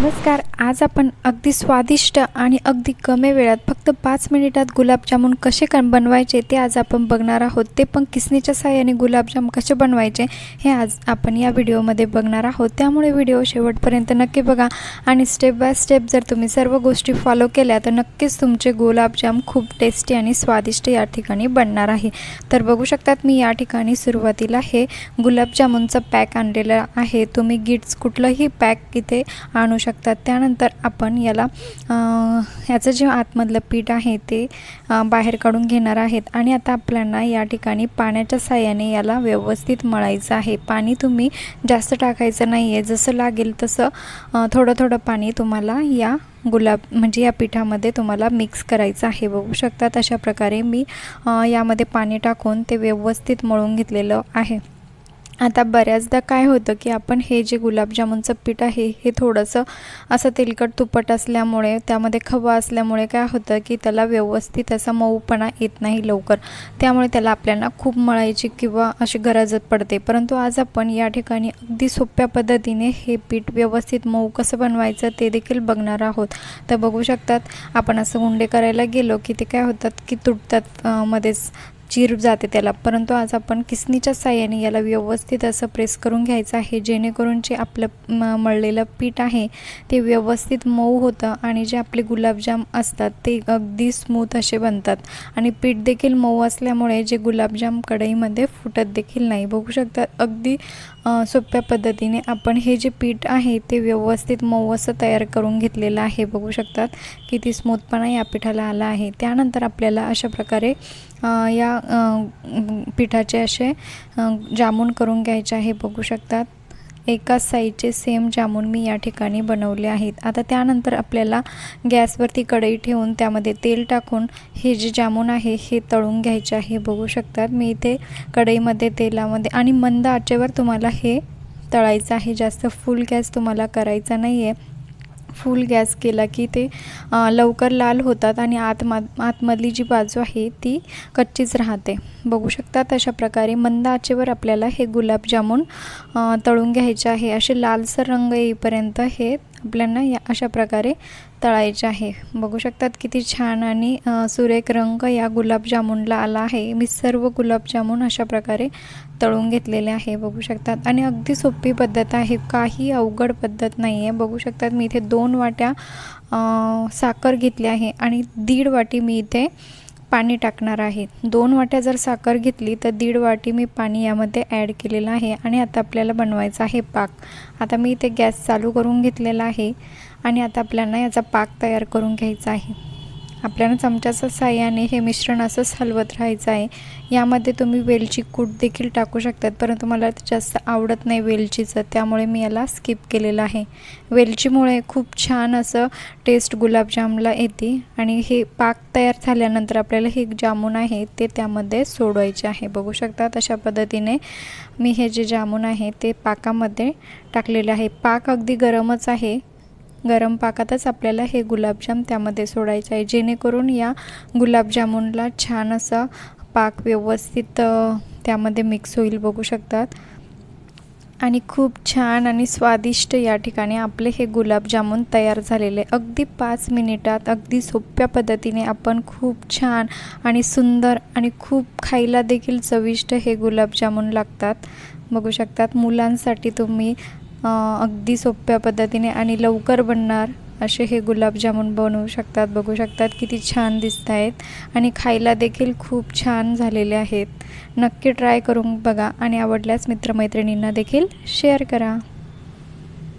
नमस्कार. आज आपण अगदी स्वादिष्ट आणि अगदी कमी वेळात फक्त 5 मिनिटात गुलाबजामुन कसे बनवायचे ते आज आपण बघणार आहोत. ते पण किसणीच्या साहाय्याने गुलाबजाम कसे बनवायचे हे आज आपण या व्हिडिओमध्ये बघणार आहोत. त्यामुळे व्हिडिओ शेवटपर्यंत नक्की बघा आणि स्टेप बाय स्टेप जर तुम्ही सर्व गोष्टी फॉलो केल्या तर नक्कीच तुमचे गुलाबजाम खूप टेस्टी आणि स्वादिष्ट या ठिकाणी बनणार आहे. तर बघू शकतात मी या ठिकाणी सुरुवातीला हे गुलाबजामुनचं पॅक आणलेलं आहे. तुम्ही गिट्स कुठलंही पॅक इथे आणू शकतात. त्यानंतर आपण याला याचं जे आतमधलं पीठ आहे ते बाहेर काढून घेणार आहेत आणि आता आपल्याला या ठिकाणी पाण्याच्या साहाय्याने याला व्यवस्थित मळायचं आहे. पाणी तुम्ही जास्त टाकायचं नाही आहे, जसं लागेल तसं थोडं थोडं पाणी तुम्हाला या म्हणजे या पिठामध्ये तुम्हाला मिक्स करायचं आहे. बघू शकतात अशा प्रकारे मी यामध्ये पाणी टाकून ते व्यवस्थित मळून घेतलेलं आहे. आता बऱ्याचदा काय होतं की आपण हे जे गुलाबजामुनचं पीठ आहे हे थोडंसं असं तेलकट तुपट असल्यामुळे त्यामध्ये खवा असल्यामुळे काय होतं की त्याला व्यवस्थित असा मऊपणा येत नाही लवकर. त्यामुळे त्याला आपल्याला खूप मळायची किंवा अशी गरज पडते. परंतु आज आपण या ठिकाणी अगदी सोप्या पद्धतीने हे पीठ व्यवस्थित मऊ कसं बनवायचं ते देखील बघणार आहोत. तर बघू शकतात आपण असं उंडे करायला गेलो की ते काय होतात की तुटतात, मध्येच चीर जाते त्याला. परंतु आज आपण किसणीच्या साहाय्याने याला व्यवस्थित असं प्रेस करून घ्यायचं आहे, जेणेकरून जे आपलं मळलेलं पीठ आहे ते व्यवस्थित मऊ होतं आणि जे आपले गुलाबजाम असतात ते अगदी स्मूथ असे बनतात आणि पीठ देखील मऊ असल्यामुळे जे गुलाबजाम कढईमध्ये फुटत देखील नाही. बघू शकता अगदी सोप्या पद्धतीने आपण हे जे पीठ आहे ते व्यवस्थित मऊ असं तयार करून घेतलेलं आहे. बघू शकतात किती स्मूथपणा या पिठाला आला आहे. त्यानंतर आपल्याला अशा प्रकारे या पिठाचे असे जामून करून घ्यायचे आहे. बघू शकतात एकाच साईजचे सेम जामून मी या ठिकाणी बनवले आहेत. आता त्यानंतर आपल्याला गॅसवरती कढई ठेवून त्यामध्ये तेल टाकून हे जे जामून आहे हे तळून घ्यायचे आहे. बघू शकतात मी इथे कढईमध्ये तेलामध्ये आणि मंद आचेवर तुम्हाला हे तळायचं आहे. जास्त फुल गॅस तुम्हाला करायचा नाही आहे. फुल गॅस केला की ते लवकर लाल होतात आणि आतमधली जी बाजू आहे ती कच्चीच राहते. बघू शकतात अशा प्रकारे मंद आचेवर आपल्याला हे गुलाबजामुन तळून घ्यायचे आहे. असे लालसर रंग येईपर्यंत हे आपल्याला या अशा प्रकारे तळायचे आहे. बघू शकतात किती छान आणि सुरेख रंग या गुलाबजामुनला आला आहे. मी सर्व गुलाबजामुन अशा प्रकारे तळून घेतलेले आहे. बघू शकतात आणि अगदी सोपी पद्धत आहे, काही अवघड पद्धत नाही आहे. बघू शकतात मी इथे 2 वाट्या साखर घेतली आहे आणि 1.5 वाटी मी इथे पाणी टाकणार आहे. 2 वाट्या जर साखर घेतली तर 1.5 वाटी मी पाणी यामध्ये ॲड केलेलं आहे आणि आता आपल्याला बनवायचा आहे पाक. आता मी इथे गॅस चालू करून घेतलेला आहे आणि आता आपल्याला याचा पाक तयार करून घ्यायचा आहे. आपल्याला चमच्याच्या साहाय्याने हे मिश्रण असंच हलवत राहायचं आहे. यामध्ये तुम्ही वेलची कूट देखील टाकू शकतात, परंतु मला जास्त आवडत नाही वेलचीचं, त्यामुळे मी याला स्किप केलेलं आहे. वेलचीमुळे खूप छान असं टेस्ट गुलाबजामला येते आणि हे पाक तयार झाल्यानंतर आपल्याला हे जामून आहे ते त्यामध्ये सोडवायचे आहे. बघू शकतात अशा पद्धतीने मी हे जे जामून आहे ते पाकामध्ये टाकलेले आहे. पाक अगदी गरमच आहे. गरम पाकातच आपल्याला हे गुलाबजाम त्यामध्ये सोडायचे आहे, जेणेकरून या गुलाबजामुनला छान असा पाक व्यवस्थित त्यामध्ये मिक्स होईल. बघू शकतात आणि खूप छान आणि स्वादिष्ट या ठिकाणी आपले हे गुलाबजामुन तयार झालेले. अगदी 5 मिनिटात अगदी सोप्या पद्धतीने आपण खूप छान आणि सुंदर आणि खूप खायला देखील चविष्ट हे गुलाबजामुन लागतात. बघू शकतात मुलांसाठी तुम्ही अगदी सोप्या पद्धतीने आणि लवकर बनणार असे हे गुलाबजामुन बनवू शकतात. बघू शकतात किती छान दिसत आहेत आणि खायला देखील खूप छान झालेले आहेत. नक्की ट्राय करून बघा आणि आवडल्यास मित्रमैत्रिणींना देखील शेअर करा.